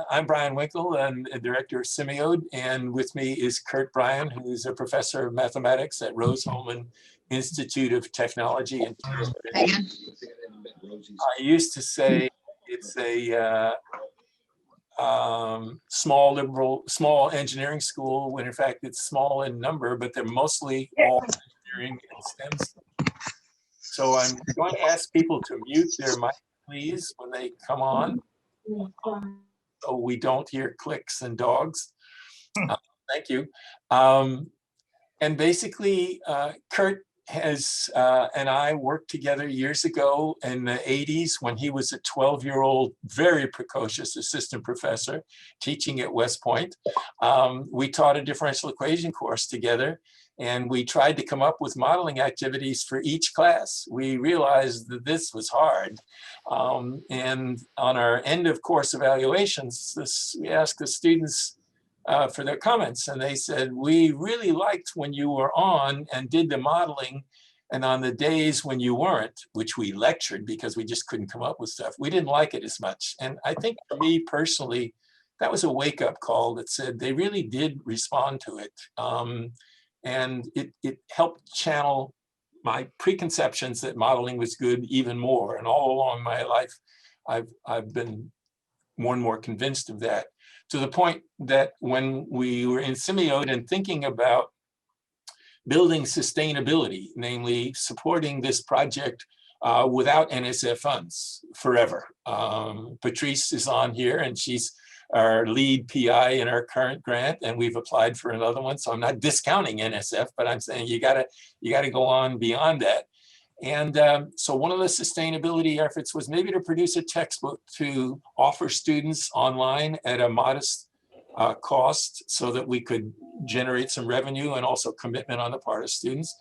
I'm Bryan Winkle, I'm a director of SIMIODE, and with me is Kurt Bryan, who's a professor of mathematics at Rose-Hulman Institute of Technology in Terre. I used to say it's a small engineering school, when in fact it's small in number, but they're mostly all engineering and STEM stuff. So I'm going to ask people to mute their mic, please, when they come on, so we don't hear clicks and dogs. Thank you. And basically, Kurt and I worked together years ago in the 80s when he was a 12-year-old, very precocious assistant professor teaching at West Point. We taught a differential equation course together, and we tried to come up with modeling activities for each class. We realized that this was hard. And on our end of course evaluations, we asked the students for their comments, and they said, we really liked when you were on and did the modeling, and on the days when you weren't, which we lectured because we just couldn't come up with stuff, we didn't like it as much. And I think for me personally, that was a wake-up call that said they really did respond to it. And it helped channel my preconceptions that modeling was good even more. And all along my life, I've been more and more convinced of that, to the point that when we were in SIMIODE and thinking about building sustainability, namely supporting this project without NSF funds forever. Patrice is on here, and she's our lead PI in our current grant, and we've applied for another one. So I'm not discounting NSF, but I'm saying you gotta go on beyond that. And so one of the sustainability efforts was maybe to produce a textbook to offer students online at a modest cost, so that we could generate some revenue and also commitment on the part of students.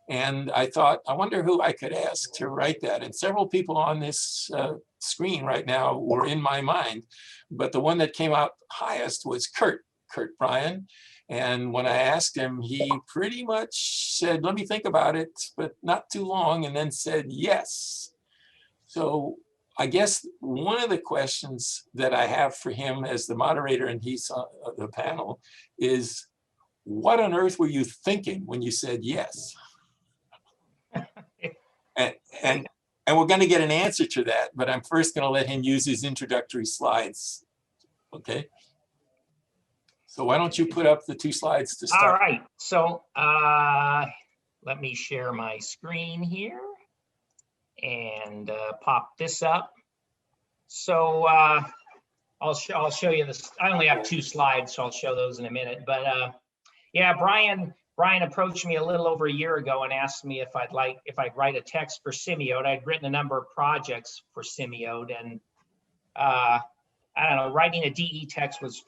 And I thought, I wonder who I could ask to write that. And several people on this screen right now were in my mind, but the one that came out highest was Kurt Bryan. And when I asked him, he pretty much said, let me think about it, but not too long, and then said yes. So I guess one of the questions that I have for him as the moderator, and he's on the panel, is what on earth were you thinking when you said yes? And we're going to get an answer to that, but I'm first going to let him use his introductory slides. Okay. So why don't you put up the 2 slides to start? All right. So let me share my screen here and pop this up. So I'll show you this. I only have 2 slides, so I'll show those in a minute. But yeah, Bryan approached me a little over a year ago and asked me if I'd write a text for SIMIODE. I'd written a number of projects for SIMIODE, and I don't know, writing a DE text was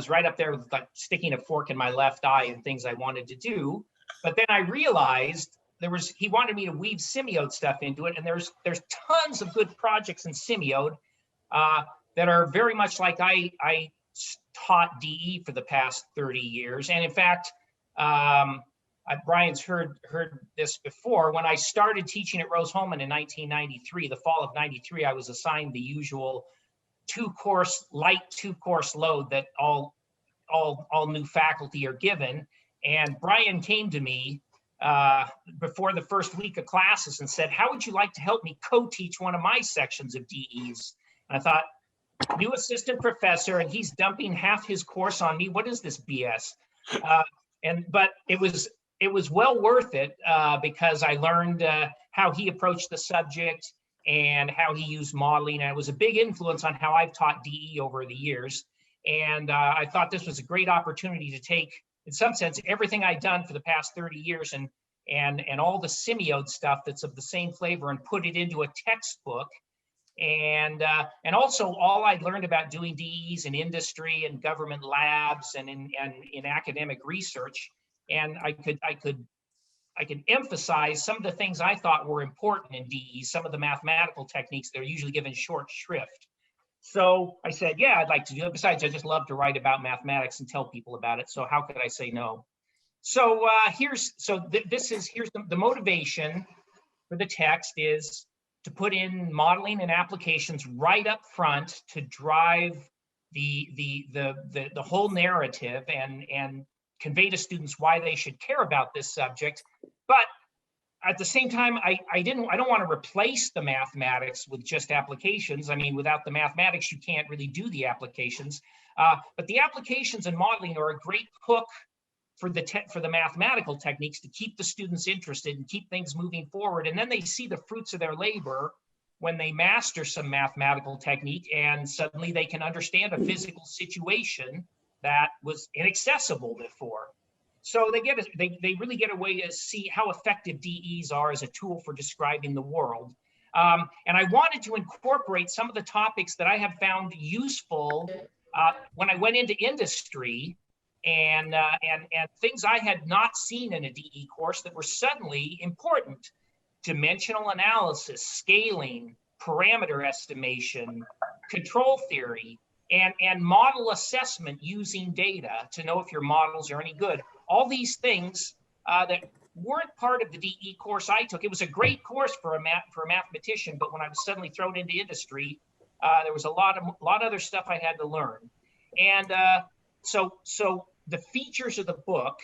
right up there with like sticking a fork in my left eye and things I wanted to do. But then I realized he wanted me to weave SIMIODE stuff into it, and there's tons of good projects in SIMIODE that are very much like I taught DE for the past 30 years. And in fact, Bryan's heard this before. When I started teaching at Rose-Hulman in 1993, the fall of 93, I was assigned the usual light two course load that all new faculty are given. And Bryan came to me before the first week of classes and said, how would you like to help me co-teach one of my sections of DEs? And I thought, new assistant professor, and he's dumping half his course on me. What is this BS? But it was well worth it because I learned how he approached the subject and how he used modeling. And it was a big influence on how I've taught DE over the years. And I thought this was a great opportunity to take, in some sense, everything I've done for the past 30 years and all the SIMIODE stuff that's of the same flavor and put it into a textbook. And also all I'd learned about doing DEs in industry and government labs and in academic research. And I could emphasize some of the things I thought were important in DEs, some of the mathematical techniques that are usually given short shrift. So I said, yeah, I'd like to do it. Besides, I just love to write about mathematics and tell people about it. So how could I say no? So here's the motivation for the text is to put in modeling and applications right up front to drive the whole narrative and convey to students why they should care about this subject. But at the same time, I don't want to replace the mathematics with just applications. I mean, without the mathematics, you can't really do the applications. But the applications and modeling are a great hook for the mathematical techniques to keep the students interested and keep things moving forward. And then they see the fruits of their labor when they master some mathematical technique, and suddenly they can understand a physical situation that was inaccessible before. So they really get a way to see how effective DEs are as a tool for describing the world. And I wanted to incorporate some of the topics that I have found useful when I went into industry, and things I had not seen in a DE course that were suddenly important. Dimensional analysis, scaling, parameter estimation, control theory, and model assessment using data to know if your models are any good. All these things that weren't part of the DE course I took. It was a great course for a mathematician, but when I was suddenly thrown into industry, there was a lot of other stuff I had to learn. And so the features of the book,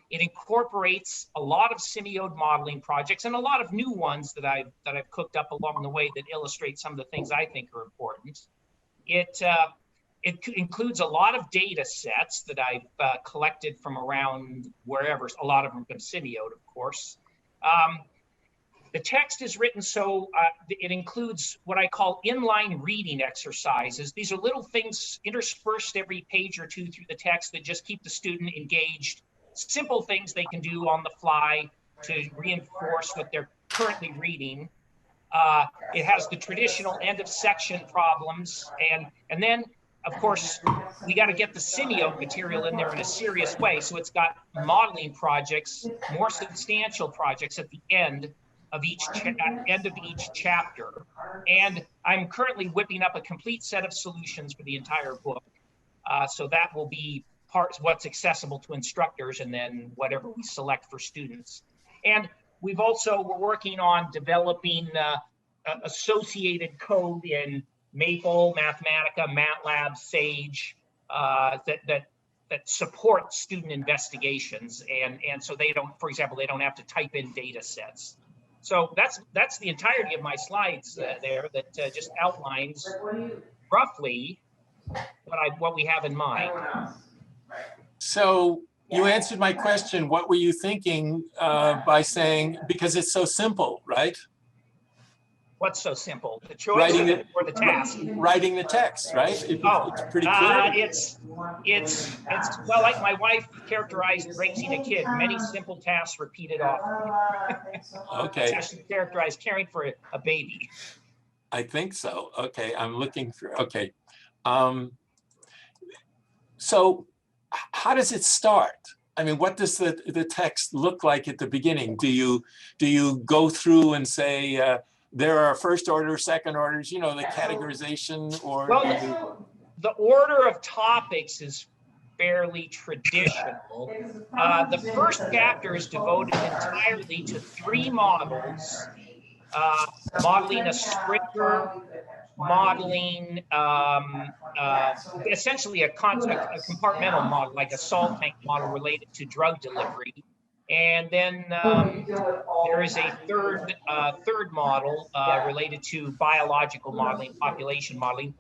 it incorporates a lot of SIMIODE modeling projects and a lot of new ones that I've cooked up along the way that illustrate some of the things I think are important. It includes a lot of data sets that I've collected from around wherever, a lot of them from SIMIODE, of course. The text is written so it includes what I call inline reading exercises. These are little things interspersed every page or two through the text that just keep the student engaged. Simple things they can do on the fly to reinforce what they're currently reading. It has the traditional end of section problems, and then, of course, we got to get the SIMIODE material in there in a serious way. So it's got modeling projects, more substantial projects at the end of each chapter. And I'm currently whipping up a complete set of solutions for the entire book. So that will be what's accessible to instructors, and then whatever we select for students. And we're working on developing associated code in Maple, Mathematica, MATLAB, Sage, that support student investigations, and so they don't, for example, they don't have to type in data sets. So that's the entirety of my slides there that just outlines roughly what we have in mind. So you answered my question. What were you thinking by saying, because it's so simple, right? What's so simple? The choice or the task? Writing the text, right? It's pretty clear. It's well, like my wife characterized raising a kid, many simple tasks repeated often. Okay. That's how she characterized caring for a baby. I think so. Okay, I'm looking for, okay. So how does it start? I mean, what does the text look like at the beginning? Do you go through and say, there are first order, second orders, you know, the categorization, or? Well, the order of topics is fairly traditional. The first chapter is devoted entirely to 3 models, modeling a sprinter, modeling essentially a compartmental model, like a salt tank model related to drug delivery. And then there is a third model related to biological modeling, population modeling.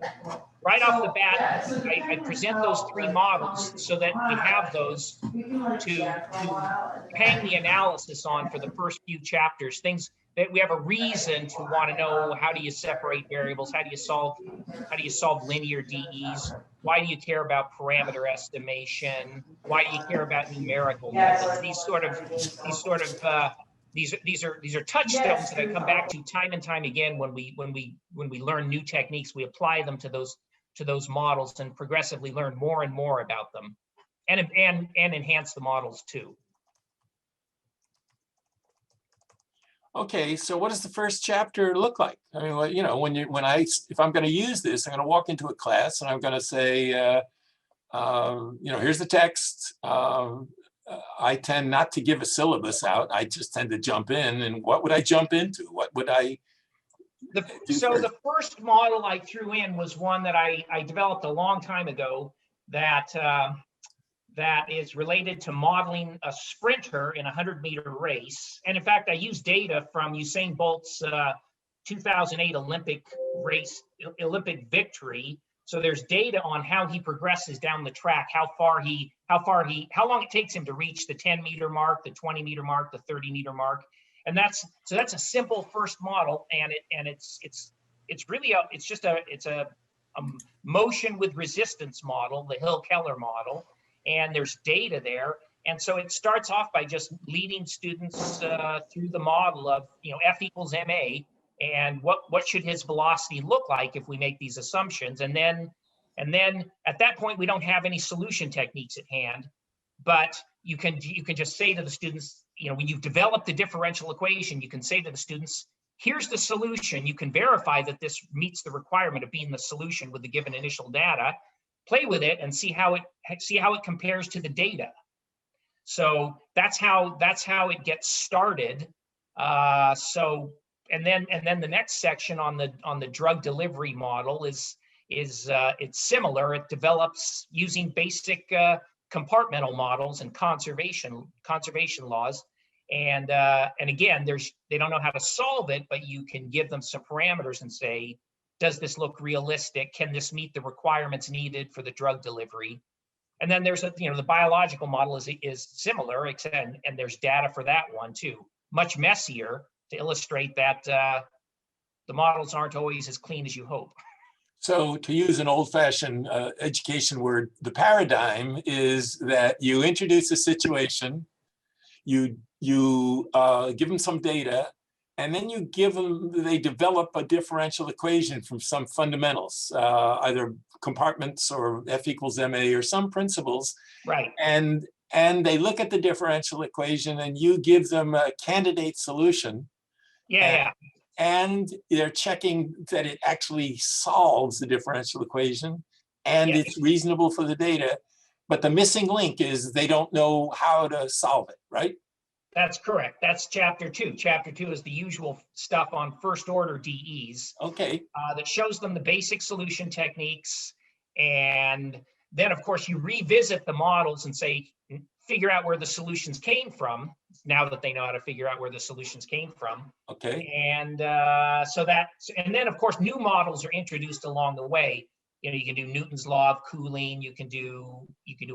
Right off the bat, I present those 3 models so that we have those to hang the analysis on for the first few chapters, things that we have a reason to want to know. How do you separate variables? How do you solve linear DEs? Why do you care about parameter estimation? Why do you care about numerical methods? These are touchstones that I come back to time and time again when we learn new techniques. We apply them to those models and progressively learn more and more about them, and enhance the models too. Okay, so what does the first chapter look like? I mean, you know, if I'm going to use this, I'm going to walk into a class and I'm going to say, you know, here's the text. I tend not to give a syllabus out. I just tend to jump in. And what would I jump into? What would I So the first model I threw in was one that I developed a long time ago that that is related to modeling a sprinter in a 100-meter race. And in fact, I used data from Usain Bolt's 2008 Olympic victory. So there's data on how he progresses down the track, how long it takes him to reach the 10-meter mark, the 20-meter mark, the 30-meter mark. And that's a simple first model, and it's really a motion with resistance model, the Hill-Keller model, and there's data there. And so it starts off by just leading students through the model of, F equals ma, and what should his velocity look like if we make these assumptions. And then at that point, we don't have any solution techniques at hand, but you can just say to the students, when you've developed the differential equation, you can say to the students, here's the solution. You can verify that this meets the requirement of being the solution with the given initial data. Play with it and see how it compares to the data. So that's how it gets started. And then the next section on the drug delivery model is it's similar. It develops using basic compartmental models and conservation laws. And again, they don't know how to solve it, but you can give them some parameters and say, does this look realistic? Can this meet the requirements needed for the drug delivery? And then there's the biological model is similar, and there's data for that one too. Much messier to illustrate that the models aren't always as clean as you hope. So to use an old-fashioned education word, the paradigm is that you introduce a situation, you give them some data, and then they develop a differential equation from some fundamentals, either compartments or F equals ma or some principles. Right. And they look at the differential equation and you give them a candidate solution. Yeah. And they're checking that it actually solves the differential equation and it's reasonable for the data. But the missing link is they don't know how to solve it, right? That's correct. That's chapter 2. Chapter 2 is the usual stuff on first order DEs. Okay. That shows them the basic solution techniques. And then, of course, you revisit the models and say, figure out where the solutions came from, now that they know how to figure out where the solutions came from. Okay. And and then, of course, new models are introduced along the way. You can do Newton's law of cooling. You can do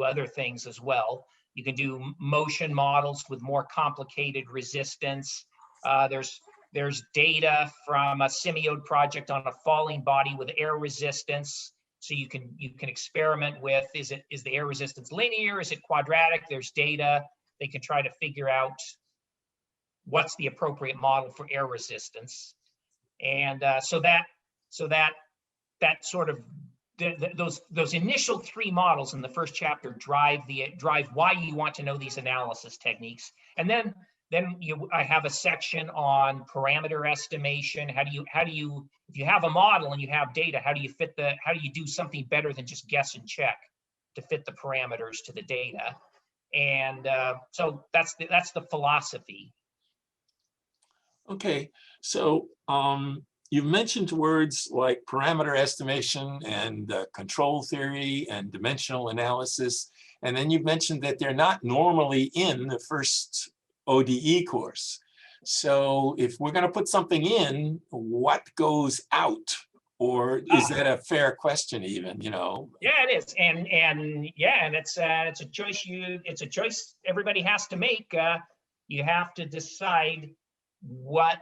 other things as well. You can do motion models with more complicated resistance. There's data from a SIMIODE project on a falling body with air resistance. So you can experiment with, is the air resistance linear? Is it quadratic? There's data. They can try to figure out what's the appropriate model for air resistance. And so that sort of those initial 3 models in the first chapter drive why you want to know these analysis techniques. And then I have a section on parameter estimation. How do you if you have a model and you have data, how do you do something better than just guess and check to fit the parameters to the data? And so that's the philosophy. Okay, so you've mentioned words like parameter estimation and control theory and dimensional analysis, and then you've mentioned that they're not normally in the first ODE course. So if we're going to put something in, what goes out? Or is that a fair question even, Yeah, it is. And it's a choice everybody has to make. You have to decide what.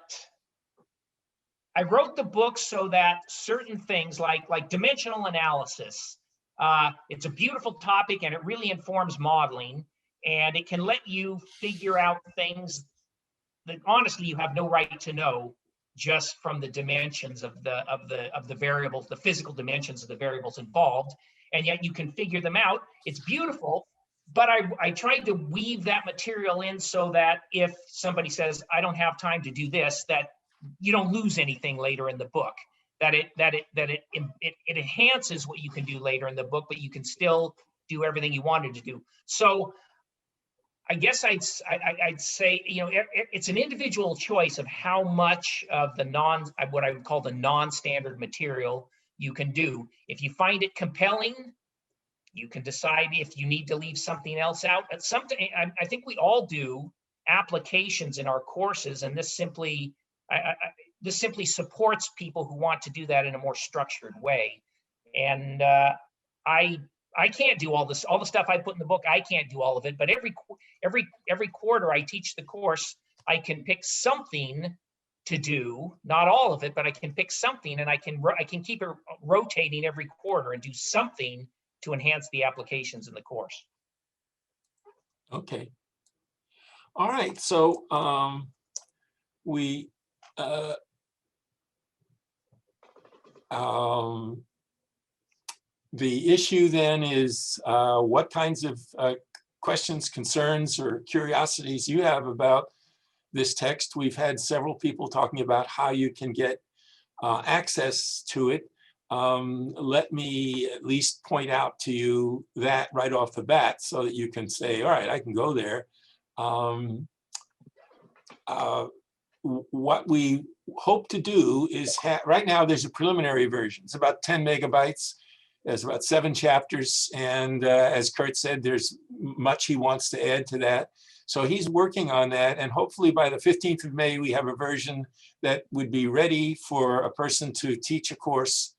I wrote the book so that certain things like dimensional analysis, it's a beautiful topic and it really informs modeling, and it can let you figure out things that honestly you have no right to know just from the dimensions of the variables, the physical dimensions of the variables involved, and yet you can figure them out. It's beautiful, but I tried to weave that material in so that if somebody says, I don't have time to do this, that you don't lose anything later in the book, that it enhances what you can do later in the book, but you can still do everything you wanted to do. So I guess I'd say, you know, it's an individual choice of how much of the what I would call the non-standard material you can do. If you find it compelling, you can decide if you need to leave something else out. I think we all do applications in our courses, and this simply supports people who want to do that in a more structured way. And I can't do all the stuff I put in the book. I can't do all of it, but every quarter I teach the course, I can pick something to do, not all of it, but I can pick something, and I can keep it rotating every quarter and do something to enhance the applications in the course. Okay. All right. So the issue then is what kinds of questions, concerns, or curiosities you have about this text. We've had several people talking about how you can get access to it. Let me at least point out to you that right off the bat so that you can say, all right, I can go there. What we hope to do is right now there's a preliminary version. It's about 10 megabytes. There's about 7 chapters. And as Kurt said, there's much he wants to add to that. So he's working on that. And hopefully by the 15th of May, we have a version that would be ready for a person to teach a course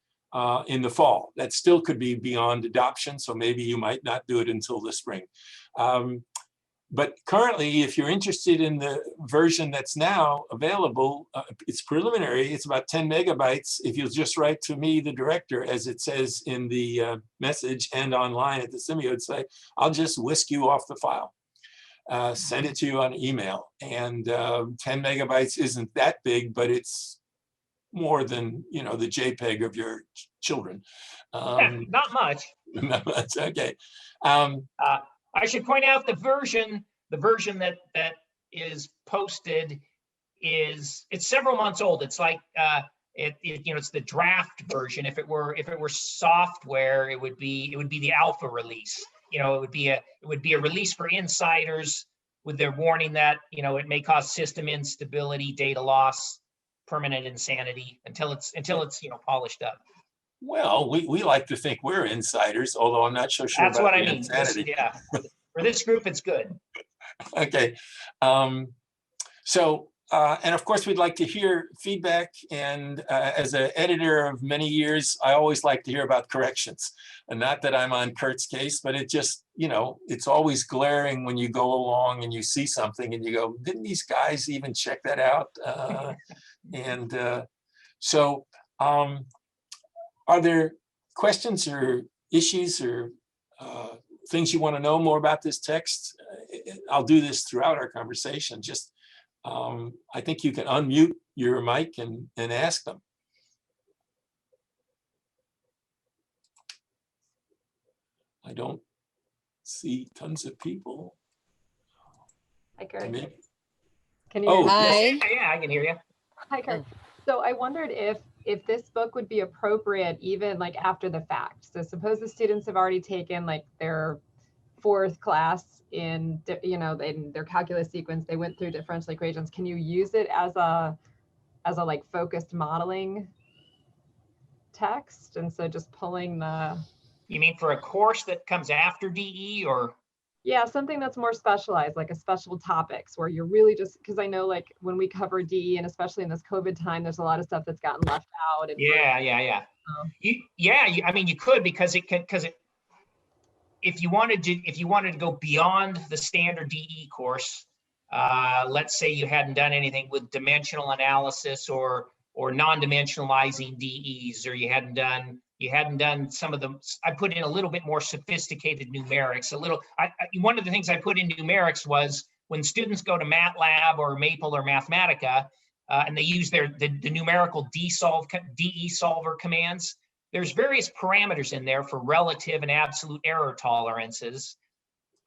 in the fall. That still could be beyond adoption. So maybe you might not do it until the spring. But currently, if you're interested in the version that's now available, it's preliminary. It's about 10 megabytes. If you'll just write to me, the director, as it says in the message and online at the SIMIODE site, I'll just whisk you off the file, send it to you on email. And 10 megabytes isn't that big, but it's more than, you know, the JPEG of your children. Not much. Not much. Okay. I should point out the version that is posted it's several months old. It's like it's the draft version. If it were software, it would be the alpha release. You know, it would be a release for insiders with their warning that, you know, it may cause system instability, data loss, permanent insanity until it's you know, polished up. Well, we like to think we're insiders, although I'm not so sure. That's what I mean. Yeah, for this group, it's good. Okay. And of course, we'd like to hear feedback. And as an editor of many years, I always like to hear about corrections. And not that I'm on Kurt's case, but it just, you know, it's always glaring when you go along and you see something and you go, didn't these guys even check that out? So are there questions or issues or things you want to know more about this text? I'll do this throughout our conversation. Just, I think you can unmute your mic and ask them. I don't see tons of people. Hi, Kurt. Can you? Oh, hi. Yeah, I can hear you. Hi, Kurt. So I wondered if this book would be appropriate even like after the fact. So suppose the students have already taken like their 4th class in, you know, in their calculus sequence, they went through differential equations. Can you use it as a like focused modeling text? And so just pulling the. You mean for a course that comes after DE or? Yeah, something that's more specialized, like a special topics where you're really just, because I know like when we cover DE and especially in this COVID time, there's a lot of stuff that's gotten left out. And yeah. I mean, you could, because if you wanted to go beyond the standard DE course, let's say you hadn't done anything with dimensional analysis or non-dimensionalizing DEs, or you hadn't done some of them. I put in a little bit more sophisticated numerics. One of the things I put in numerics was when students go to MATLAB or Maple or Mathematica, and they use the numerical DE solver commands. There's various parameters in there for relative and absolute error tolerances.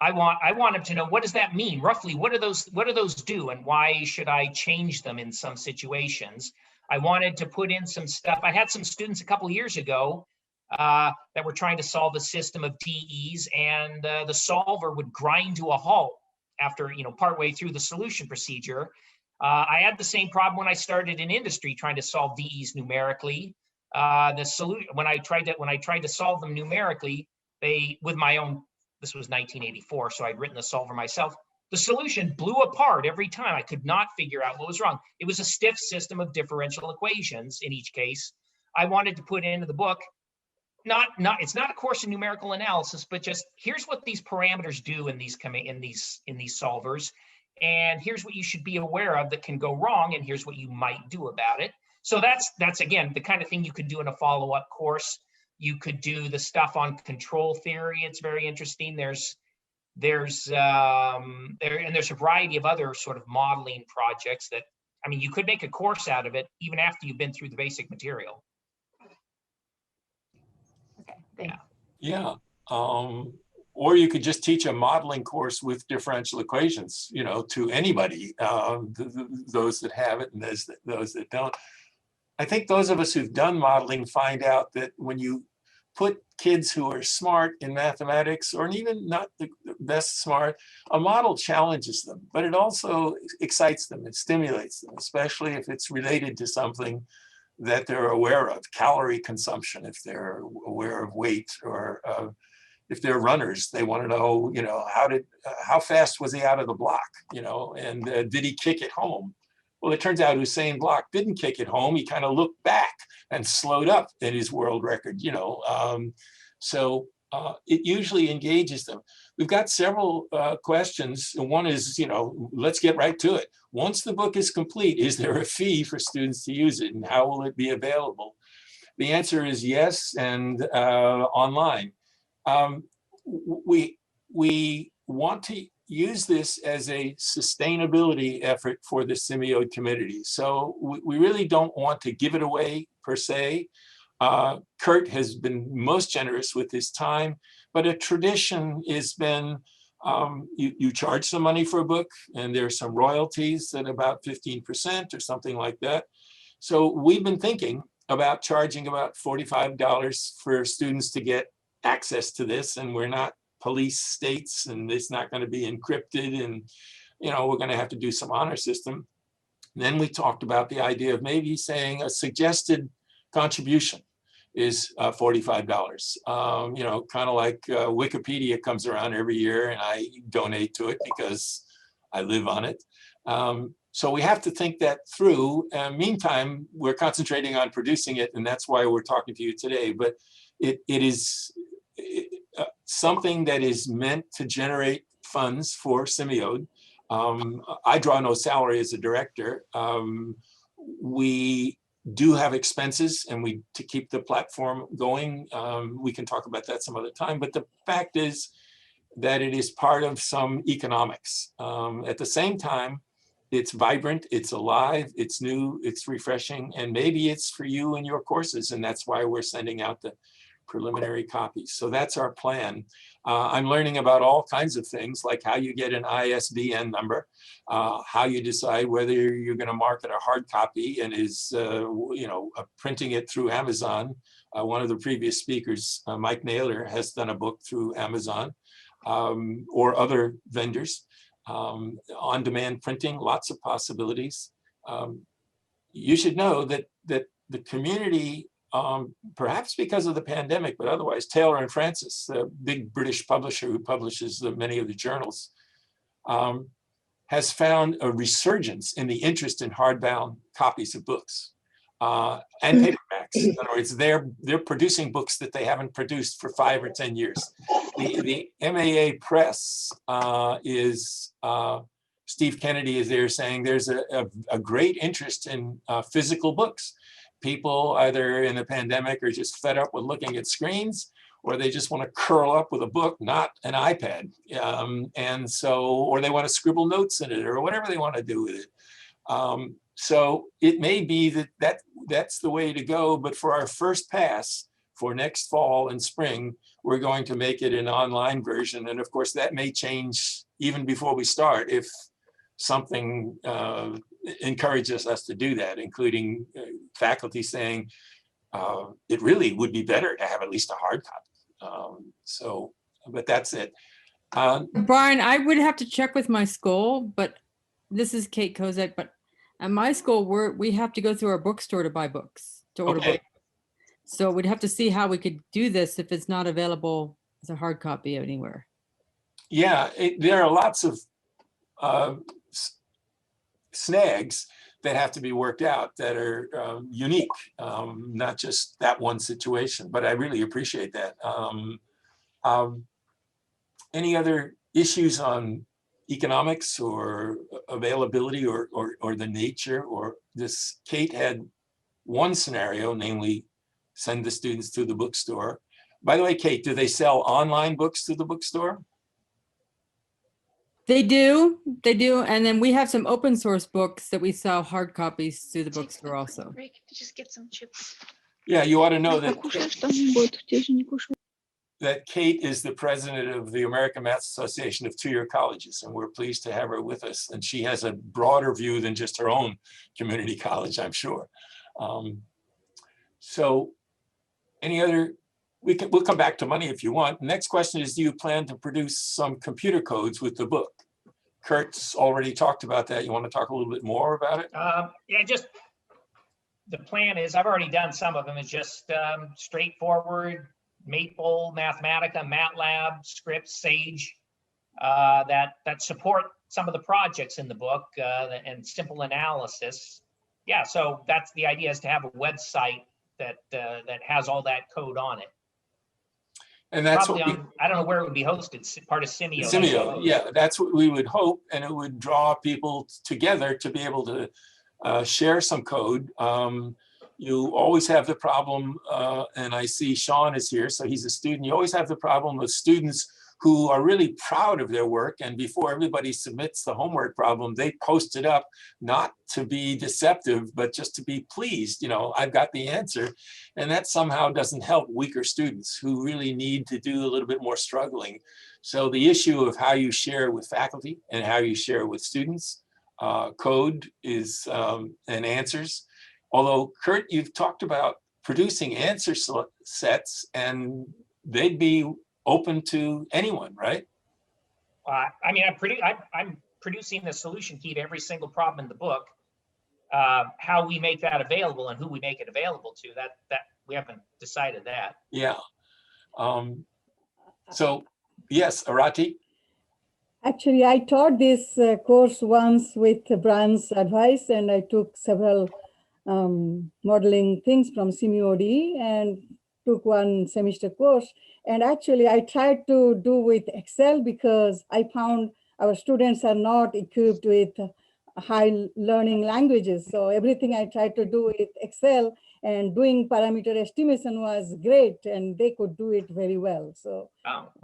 I want them to know, what does that mean? Roughly, what do those do, and why should I change them in some situations? I wanted to put in some stuff. I had some students a couple of years ago that were trying to solve a system of DEs, and the solver would grind to a halt after, partway through the solution procedure. I had the same problem when I started in industry trying to solve DEs numerically. The solution, when I tried to solve them numerically, with my own, this was 1984, so I'd written the solver myself. The solution blew apart every time. I could not figure out what was wrong. It was a stiff system of differential equations in each case. I wanted to put into the book, it's not a course in numerical analysis, but just here's what these parameters do in these solvers, and here's what you should be aware of that can go wrong, and here's what you might do about it. So that's again the kind of thing you could do in a follow-up course. You could do the stuff on control theory. It's very interesting. There's a variety of other sort of modeling projects that, I mean, you could make a course out of it even after you've been through the basic material. Okay, thanks. Yeah. Or you could just teach a modeling course with differential equations, to anybody, those that have it and those that don't. I think those of us who've done modeling find out that when you put kids who are smart in mathematics, or even not the best smart, a model challenges them, but it also excites them, it stimulates them, especially if it's related to something that they're aware of, calorie consumption, if they're aware of weight, or if they're runners, they want to know, how fast was he out of the block, and did he kick it home? Well, it turns out Usain Bolt didn't kick it home. He kind of looked back and slowed up in his world record, So it usually engages them. We've got several questions. One is, let's get right to it. Once the book is complete, is there a fee for students to use it, and how will it be available? The answer is yes, and online. We want to use this as a sustainability effort for the SIMIODE community. So we really don't want to give it away per se. Kurt has been most generous with his time, but a tradition has been, you charge some money for a book, and there's some royalties at about 15% or something like that. So we've been thinking about charging about $45 for students to get access to this, and we're not police states, and it's not going to be encrypted, and we're going to have to do some honor system. Then we talked about the idea of maybe saying a suggested contribution is $45. Kind of like Wikipedia comes around every year, and I donate to it because I live on it. So we have to think that through. Meantime, we're concentrating on producing it, and that's why we're talking to you today. But it is something that is meant to generate funds for SIMIODE. I draw no salary as a director. We do have expenses, and to keep the platform going. We can talk about that some other time, but the fact is that it is part of some economics. At the same time, it's vibrant, it's alive, it's new, it's refreshing, and maybe it's for you and your courses, and that's why we're sending out the preliminary copies. So that's our plan. I'm learning about all kinds of things, like how you get an ISBN number, how you decide whether you're going to market a hard copy and is, printing it through Amazon. One of the previous speakers, Mike Naylor, has done a book through Amazon or other vendors. On-demand printing, lots of possibilities. You should know that the community, perhaps because of the pandemic, but otherwise, Taylor and Francis, the big British publisher who publishes many of the journals, has found a resurgence in the interest in hardbound copies of books and paperbacks. In other words, they're producing books that they haven't produced for 5 or 10 years. The MAA Press is, Steve Kennedy is there saying there's a great interest in physical books. People either in the pandemic are just fed up with looking at screens, or they just want to curl up with a book, not an iPad. And so, or they want to scribble notes in it, or whatever they want to do with it. So it may be that's the way to go, but for our first pass for next fall and spring, we're going to make it an online version. And of course, that may change even before we start if something encourages us to do that, including faculty saying it really would be better to have at least a hard copy. But that's it. Brian, I would have to check with my school, but this is Kate Kozak, but at my school, we have to go through our bookstore to buy books, to order Okay. books. So we'd have to see how we could do this if it's not available as a hard copy anywhere. Yeah, there are lots of snags that have to be worked out that are unique, not just that one situation, but I really appreciate that. Any other issues on economics or availability or the nature or this? Kate had one scenario, namely send the students to the bookstore. By the way, Kate, do they sell online books to the bookstore? They do. And then we have some open source books that we sell hard copies to the bookstore also. Break to just get some chips. Yeah, you ought to know that Kate is the president of the American Math Association of two-year colleges, and we're pleased to have her with us. And she has a broader view than just her own community college, I'm sure. So any other, we'll come back to money if you want. Next question is, do you plan to produce some computer codes with the book? Kurt's already talked about that. You want to talk a little bit more about it? Yeah, just the plan is, I've already done some of them. It's just straightforward Maple, Mathematica, MATLAB, scripts, Sage that support some of the projects in the book and simple analysis. Yeah, so that's the idea, is to have a website that has all that code on it. And that's probably what on, I don't know where it would be hosted, part of SIMIODE. SIMIODE, yeah, that's what we would hope, and it would draw people together to be able to share some code. You always have the problem, and I see Sean is here, so he's a student. You always have the problem with students who are really proud of their work, and before everybody submits the homework problem, they post it up, not to be deceptive, but just to be pleased, you know, I've got the answer. And that somehow doesn't help weaker students who really need to do a little bit more struggling. So the issue of how you share with faculty and how you share with students, code is, and answers. Although, Kurt, you've talked about producing answer sets, and they'd be open to anyone, right? I mean, I'm producing the solution key to every single problem in the book. How we make that available and who we make it available to, that we haven't decided that. Yeah. So, yes, Arati? Actually, I taught this course once with Bryan's advice, and I took several modeling things from SIMIODE and took one semester course. And actually, I tried to do with Excel because I found our students are not equipped with high learning languages. So everything I tried to do with Excel, and doing parameter estimation was great, and they could do it very well. So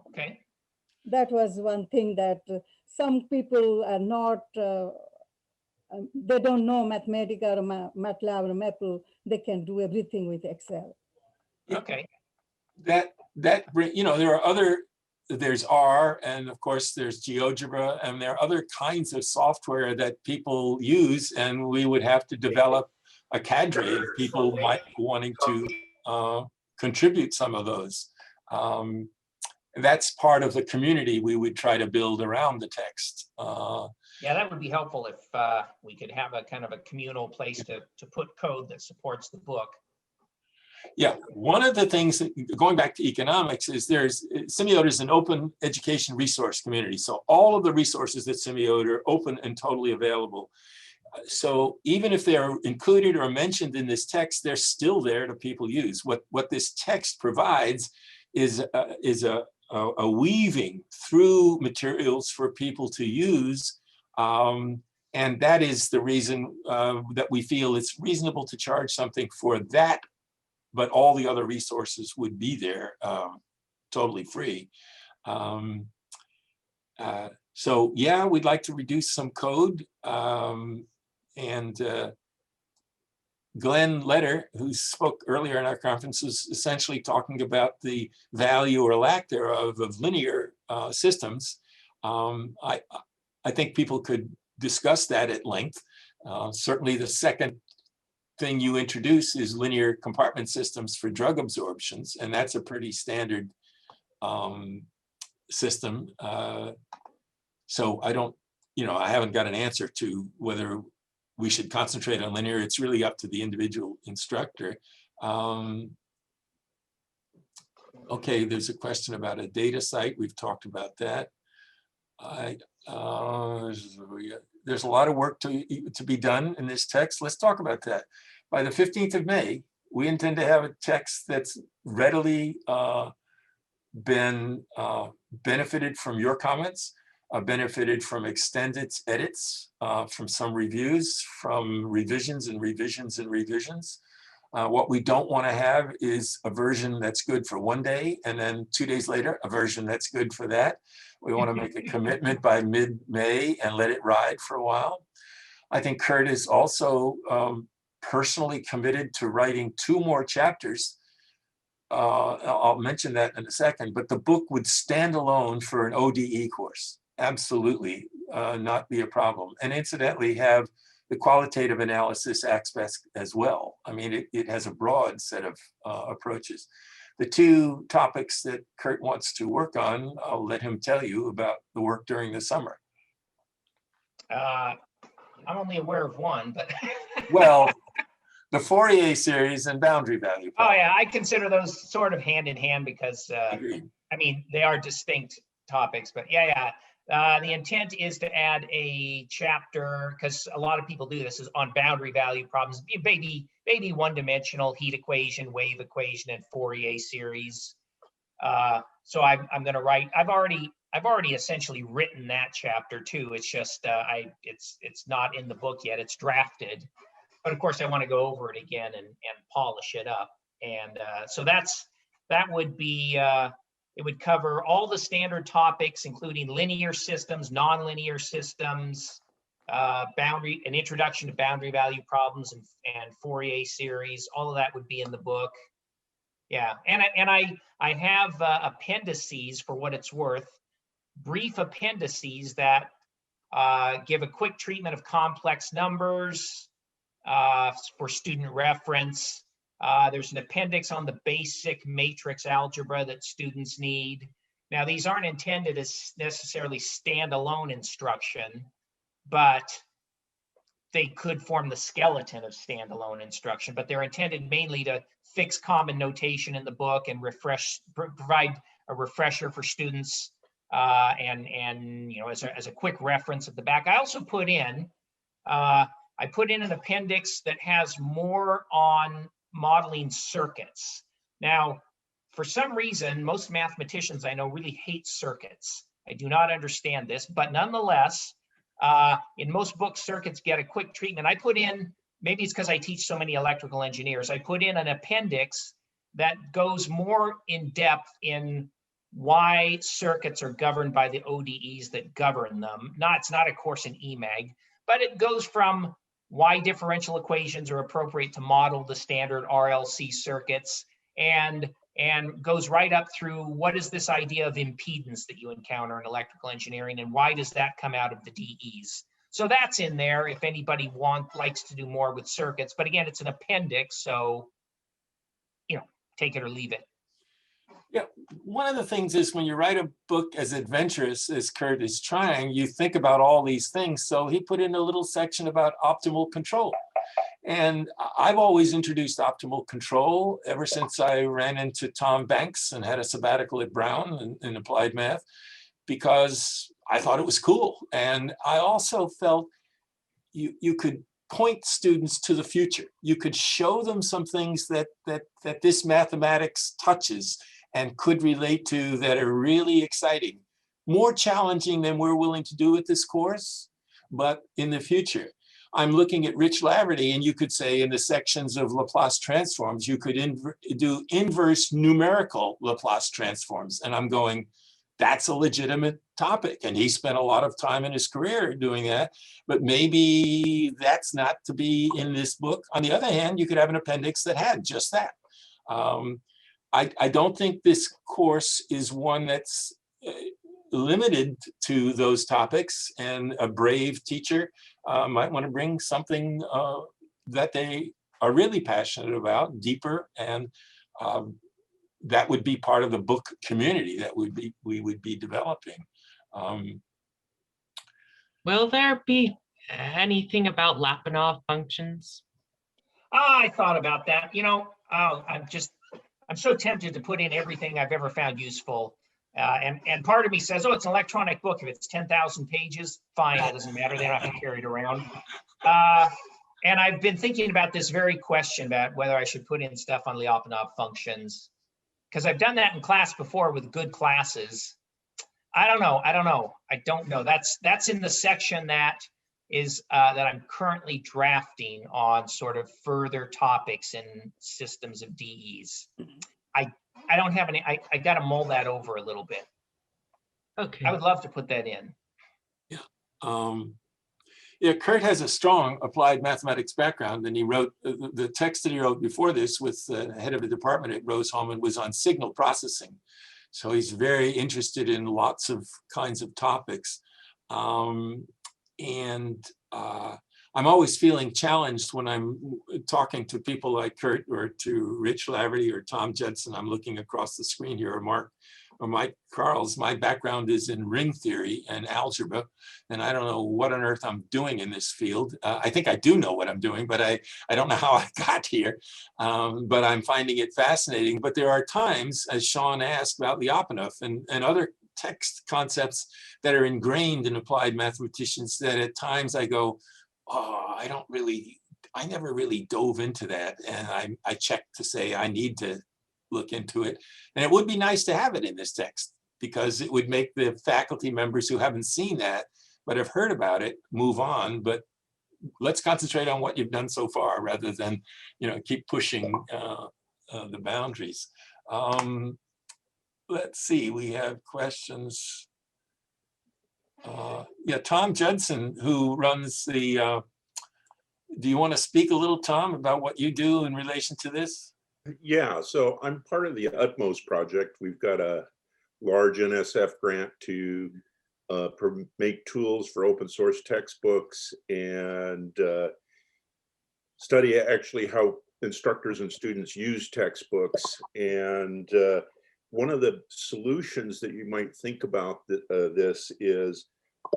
okay. That was one thing that some people are not, they don't know Mathematica or MATLAB or Maple. They can do everything with Excel. Okay. That you know, there are other, there's R, and of course there's GeoGebra, and there are other kinds of software that people use, and we would have to develop a cadre of people might be wanting to contribute some of those. That's part of the community we would try to build around the text. Yeah, that would be helpful if we could have a kind of a communal place to put code that supports the book. Yeah, one of the things, going back to economics, is SIMIODE is an open education resource community. So all of the resources at SIMIODE are open and totally available. So even if they're included or mentioned in this text, they're still there to people use. What this text provides is a weaving through materials for people to use. And that is the reason that we feel it's reasonable to charge something for that, but all the other resources would be there totally free. So yeah, we'd like to reduce some code. Glenn Letter, who spoke earlier in our conference, was essentially talking about the value or lack thereof of linear systems. I think people could discuss that at length. Certainly the second thing you introduce is linear compartment systems for drug absorptions, and that's a pretty standard system. So I don't, I haven't got an answer to whether we should concentrate on linear. It's really up to the individual instructor. Okay, there's a question about a data site. We've talked about that. There's a lot of work to be done in this text. Let's talk about that. By the 15th of May, we intend to have a text that's readily been benefited from your comments, benefited from extended edits, from some reviews, from revisions and revisions and revisions. What we don't want to have is a version that's good for one day, and then 2 days later, a version that's good for that. We want to make a commitment by mid-May and let it ride for a while. I think Kurt is also personally committed to writing 2 more chapters. I'll mention that in a second, but the book would stand alone for an ODE course. Absolutely not be a problem. And incidentally, have the qualitative analysis aspect as well. I mean, it has a broad set of approaches. The 2 topics that Kurt wants to work on, I'll let him tell you about the work during the summer. I'm only aware of one, but. Well, the Fourier series and boundary value. Oh yeah, I consider those sort of hand in hand because, Agreed. I mean, they are distinct topics, but yeah. The intent is to add a chapter, because a lot of people do this, is on boundary value problems, maybe one-dimensional heat equation, wave equation, and Fourier series. So I'm going to write. I've already essentially written that chapter too. It's just it's not in the book yet. It's drafted, but of course I want to go over it again and polish it up. And so that would be. It would cover all the standard topics, including linear systems, nonlinear systems, an introduction to boundary value problems, and Fourier series. All of that would be in the book. Yeah, and I have appendices, for what it's worth, brief appendices that give a quick treatment of complex numbers for student reference. There's an appendix on the basic matrix algebra that students need. Now, these aren't intended as necessarily standalone instruction, but they could form the skeleton of standalone instruction, but they're intended mainly to fix common notation in the book and provide a refresher for students and as a quick reference at the back. I also put in, an appendix that has more on modeling circuits. Now, for some reason, most mathematicians I know really hate circuits. I do not understand this, but nonetheless, in most books, circuits get a quick treatment. I put in, maybe it's because I teach so many electrical engineers, I put in an appendix that goes more in depth in why circuits are governed by the ODEs that govern them. It's not a course in EMAG, but it goes from why differential equations are appropriate to model the standard RLC circuits, and goes right up through what is this idea of impedance that you encounter in electrical engineering, and why does that come out of the DEs. So that's in there if anybody likes to do more with circuits. But again, it's an appendix, so take it or leave it. Yeah, one of the things is when you write a book as adventurous as Kurt is trying, you think about all these things. So he put in a little section about optimal control. And I've always introduced optimal control ever since I ran into Tom Banks and had a sabbatical at Brown in applied math, because I thought it was cool. And I also felt you could point students to the future. You could show them some things that this mathematics touches and could relate to that are really exciting, more challenging than we're willing to do with this course, but in the future. I'm looking at Rich Laverty, and you could say in the sections of Laplace transforms, you could do inverse numerical Laplace transforms. And I'm going, that's a legitimate topic. And he spent a lot of time in his career doing that, but maybe that's not to be in this book. On the other hand, you could have an appendix that had just that. I don't think this course is one that's limited to those topics, and a brave teacher might want to bring something that they are really passionate about, deeper, and that would be part of the book community that we would be developing. Will there be anything about Lyapunov functions? I thought about that. You know, I'm so tempted to put in everything I've ever found useful. And part of me says, oh, it's an electronic book. If it's 10,000 pages, fine, it doesn't matter. They don't have to carry it around. And I've been thinking about this very question about whether I should put in stuff on Lyapunov functions, because I've done that in class before with good classes. I don't know. That's in the section that is that I'm currently drafting on sort of further topics in systems of DEs. I don't have any, I got to mull that over a little bit. Okay. I would love to put that in. Yeah, Kurt has a strong applied mathematics background, and he wrote the text that he wrote before this with the head of the department at Rose-Hulman was on signal processing. So he's very interested in lots of kinds of topics. I'm always feeling challenged when I'm talking to people like Kurt or to Rich Laverty or Tom Judson. I'm looking across the screen here, or Mark or Mike Carls. My background is in ring theory and algebra, and I don't know what on earth I'm doing in this field. I think I do know what I'm doing, but I don't know how I got here, but I'm finding it fascinating. But there are times, as Sean asked about Lyapunov and other text concepts that are ingrained in applied mathematicians, that at times I go, oh, I never really dove into that. And I check to say I need to look into it. And it would be nice to have it in this text, because it would make the faculty members who haven't seen that but have heard about it move on. But let's concentrate on what you've done so far rather than, keep pushing the boundaries. Let's see, we have questions. Yeah, Tom Judson, who runs the, do you want to speak a little, Tom, about what you do in relation to this? Yeah, so I'm part of the Utmost project. We've got a large NSF grant to make tools for open source textbooks and study actually how instructors and students use textbooks. And one of the solutions that you might think about this is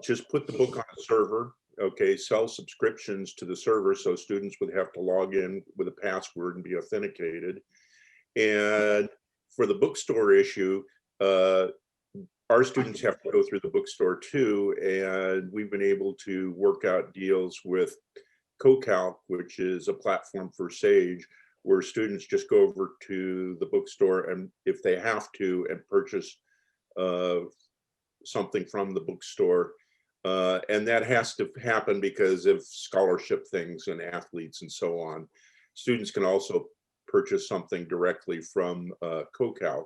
just put the book on a server, okay, sell subscriptions to the server so students would have to log in with a password and be authenticated. And for the bookstore issue, our students have to go through the bookstore too, and we've been able to work out deals with CoCalc, which is a platform for Sage, where students just go over to the bookstore and if they have to, and purchase something from the bookstore. And that has to happen because of scholarship things and athletes and so on. Students can also purchase something directly from CoCalc.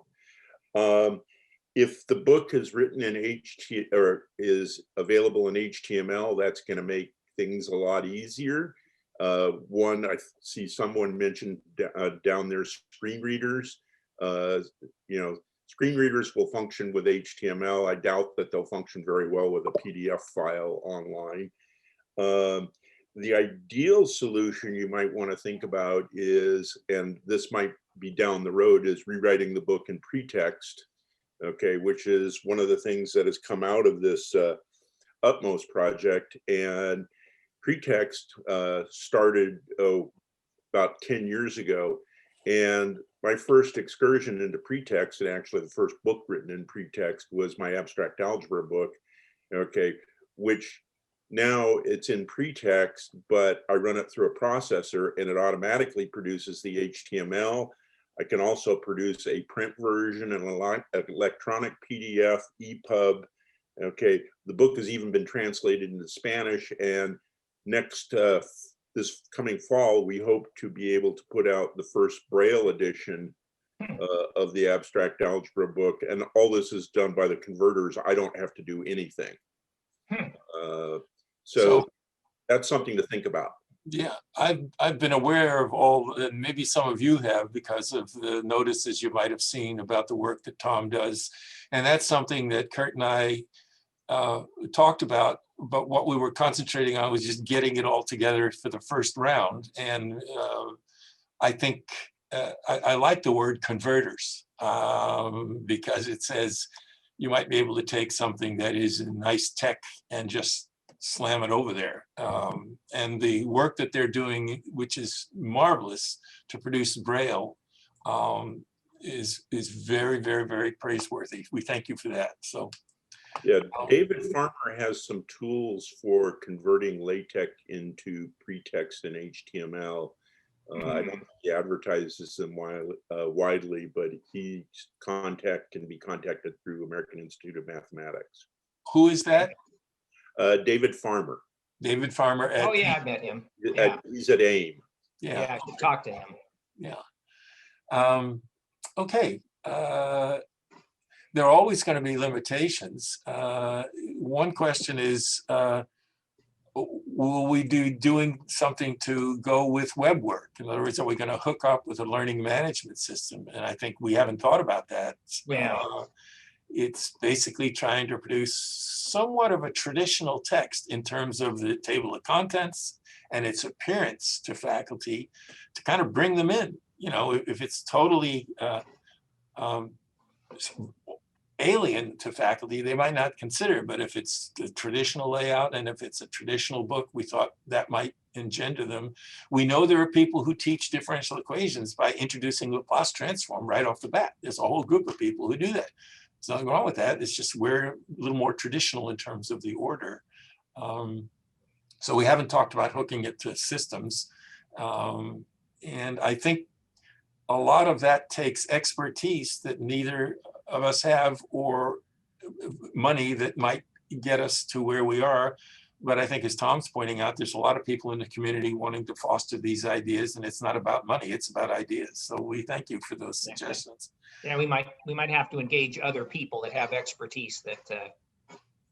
If the book is written in HTML or is available in HTML, that's going to make things a lot easier. One, I see someone mentioned down there, screen readers. Screen readers will function with HTML. I doubt that they'll function very well with a PDF file online. The ideal solution you might want to think about is, and this might be down the road, is rewriting the book in pretext, okay, which is one of the things that has come out of this Utmost project. And pretext started about 10 years ago. And my first excursion into pretext, and actually the first book written in pretext, was my abstract algebra book, okay, which now it's in pretext, but I run it through a processor and it automatically produces the HTML. I can also produce a print version, an electronic PDF, EPUB. Okay, the book has even been translated into Spanish, and next this coming fall, we hope to be able to put out the first Braille edition of the abstract algebra book. And all this is done by the converters. I don't have to do anything. So that's something to think about. Yeah, I've been aware of all, and maybe some of you have, because of the notices you might have seen about the work that Tom does. And that's something that Kurt and I talked about, but what we were concentrating on was just getting it all together for the first round. And I think I like the word converters because it says you might be able to take something that is in nice tech and just slam it over there. And the work that they're doing, which is marvelous to produce Braille, is very, very, very praiseworthy. We thank you for that. So. Yeah, David Farmer has some tools for converting LaTeX into pretext and HTML. I don't think he advertises them widely, but he can be contacted through American Institute of Mathematics. Who is that? David Farmer. David Farmer. Oh yeah, I met him. Yeah. He's at AIM. Yeah, I should talk to him. Yeah. Okay. There are always going to be limitations. One question is, will we be doing something to go with web work? In other words, are we going to hook up with a learning management system? And I think we haven't thought about that. Yeah. It's basically trying to produce somewhat of a traditional text in terms of the table of contents and its appearance to faculty to kind of bring them in. You know, if it's totally alien to faculty, they might not consider, but if it's the traditional layout and if it's a traditional book, we thought that might engender them. We know there are people who teach differential equations by introducing Laplace transform right off the bat. There's a whole group of people who do that. There's nothing wrong with that. It's just we're a little more traditional in terms of the order. So we haven't talked about hooking it to systems. And I think a lot of that takes expertise that neither of us have or money that might get us to where we are. But I think as Tom's pointing out, there's a lot of people in the community wanting to foster these ideas, and it's not about money, it's about ideas. So we thank you for those suggestions. Yeah, we might have to engage other people that have expertise that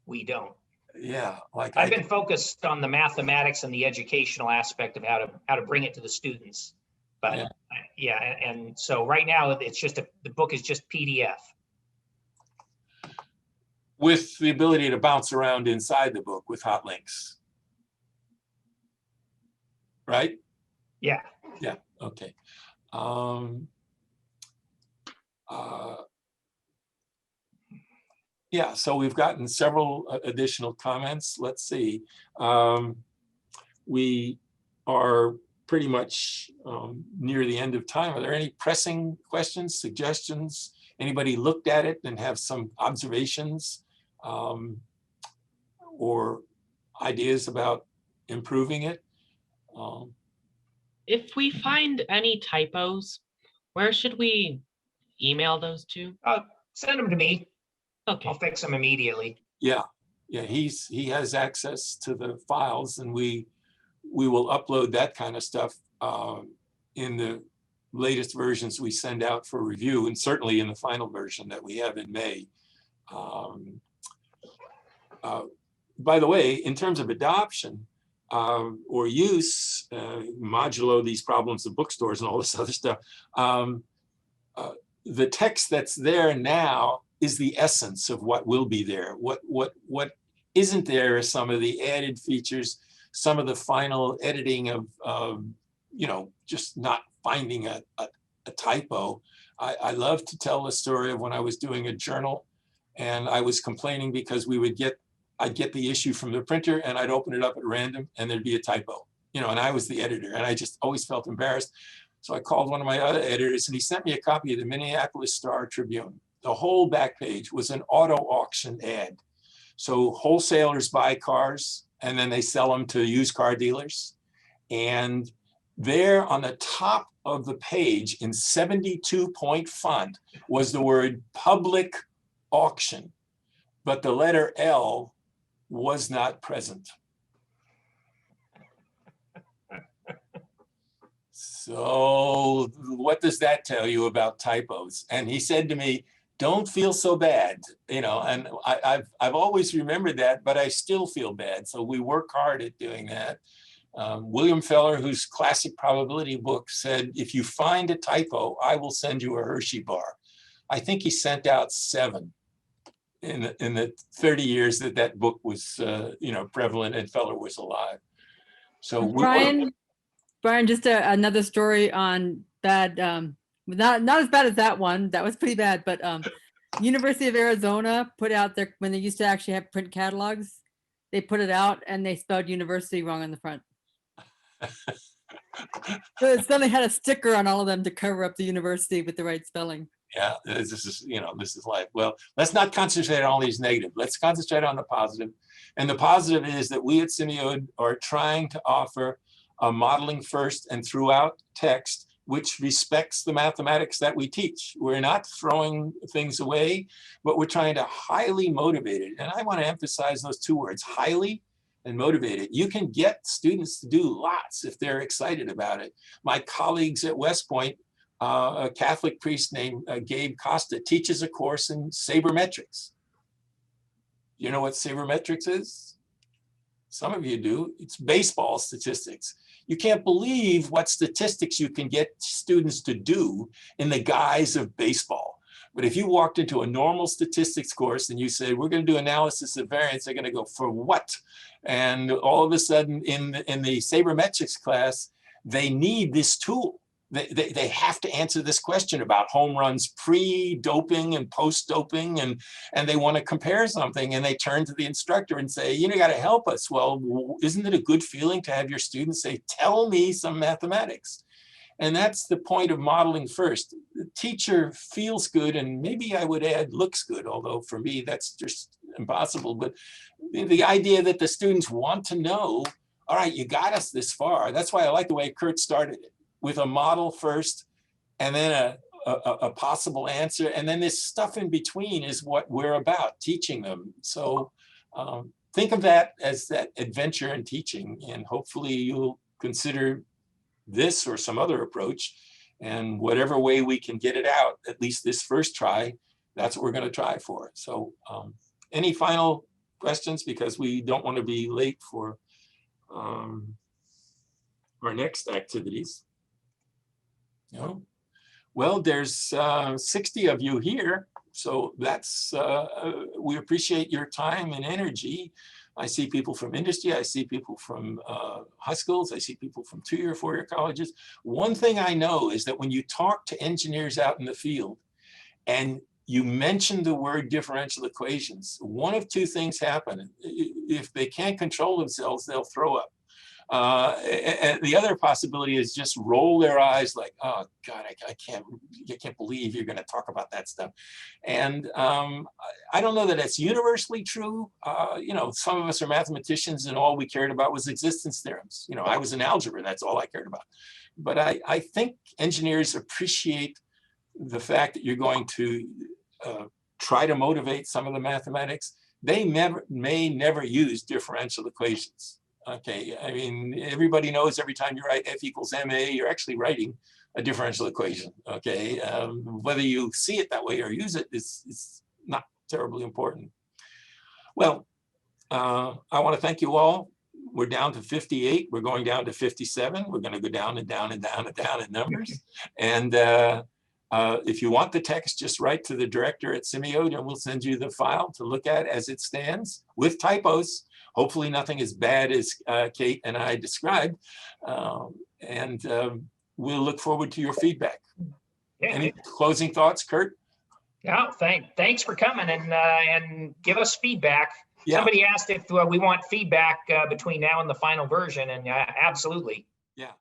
we don't. Yeah, like I've been focused on the mathematics and the educational aspect of how to bring it to the students. But yeah, and so right now it's just the book is just PDF. With the ability to bounce around inside the book with hot links. Right? Yeah. Yeah, okay. Yeah, so we've gotten several additional comments. Let's see. We are pretty much near the end of time. Are there any pressing questions, suggestions? Anybody looked at it and have some observations or ideas about improving it? If we find any typos, where should we email those to? Send them to me. Okay. I'll fix them immediately. Yeah, he has access to the files, and we will upload that kind of stuff in the latest versions we send out for review, and certainly in the final version that we have in May. By the way, in terms of adoption or use, modulo these problems of bookstores and all this other stuff, the text that's there now is the essence of what will be there. What isn't there is some of the added features, some of the final editing of you know, just not finding a typo. I love to tell the story of when I was doing a journal and I was complaining because I'd get the issue from the printer and I'd open it up at random and there'd be a typo, you know, and I was the editor and I just always felt embarrassed. So I called one of my other editors and he sent me a copy of the Minneapolis Star-Tribune. The whole back page was an auto auction ad. So wholesalers buy cars and then they sell them to used car dealers. And there on the top of the page in 72-point font was the word public auction, but the letter L was not present. So what does that tell you about typos? And he said to me, don't feel so bad, you know, and I've always remembered that, but I still feel bad. So we work hard at doing that. William Feller, whose classic probability book, said, if you find a typo, I will send you a Hershey bar. I think he sent out 7 in the 30 years that book was, you know, prevalent and Feller was alive. So Bryan, Brian, just another story on bad, not as bad as that one. That was pretty bad, but University of Arizona put out their, when they used to actually have print catalogs, they put it out and they spelled university wrong on the front. So it suddenly had a sticker on all of them to cover up the university with the right spelling. Yeah, this is, this is life. Well, let's not concentrate on all these negative. Let's concentrate on the positive. And the positive is that we at SIMIODE are trying to offer a modeling first and throughout text, which respects the mathematics that we teach. We're not throwing things away, but we're trying to highly motivate it. And I want to emphasize those two words, highly and motivated. You can get students to do lots if they're excited about it. My colleagues at West Point, a Catholic priest named Gabe Costa teaches a course in sabermetrics. You know what sabermetrics is? Some of you do. It's baseball statistics. You can't believe what statistics you can get students to do in the guise of baseball. But if you walked into a normal statistics course and you say, we're going to do analysis of variance, they're going to go, for what? And all of a sudden in the sabermetrics class, they need this tool. They have to answer this question about home runs pre-doping and post-doping, and they want to compare something, and they turn to the instructor and say, you got to help us. Well, isn't it a good feeling to have your students say, tell me some mathematics? And that's the point of modeling first. The teacher feels good, and maybe I would add looks good, although for me that's just impossible. But the idea that the students want to know, all right, you got us this far. That's why I like the way Kurt started it, with a model first, and then a possible answer. And then this stuff in between is what we're about, teaching them. So think of that as that adventure in teaching, and hopefully you'll consider this or some other approach, and whatever way we can get it out, at least this first try, that's what we're going to try for. So any final questions, because we don't want to be late for our next activities? No? Well, there's 60 of you here, so that's we appreciate your time and energy. I see people from industry, I see people from high schools, I see people from 2-year, 4-year colleges. One thing I know is that when you talk to engineers out in the field and you mention the word differential equations, one of two things happen. If they can't control themselves, they'll throw up. And the other possibility is just roll their eyes like, oh God, I can't believe you're going to talk about that stuff. And I don't know that it's universally true. Some of us are mathematicians and all we cared about was existence theorems. I was in algebra, that's all I cared about. But I think engineers appreciate the fact that you're going to try to motivate some of the mathematics. They may never use differential equations. Okay, I mean, everybody knows every time you write F equals ma, you're actually writing a differential equation. Okay, whether you see it that way or use it is not terribly important. Well, I want to thank you all. We're down to 58. We're going down to 57. We're going to go down and down and down and down in numbers. And if you want the text, just write to the director at SIMIODE and we'll send you the file to look at as it stands with typos. Hopefully nothing as bad as Kate and I described. We'll look forward to your feedback. Yeah. Any closing thoughts, Kurt? Yeah, thanks for coming and give us feedback. Yeah. Somebody asked if we want feedback between now and the final version, and absolutely. Yeah.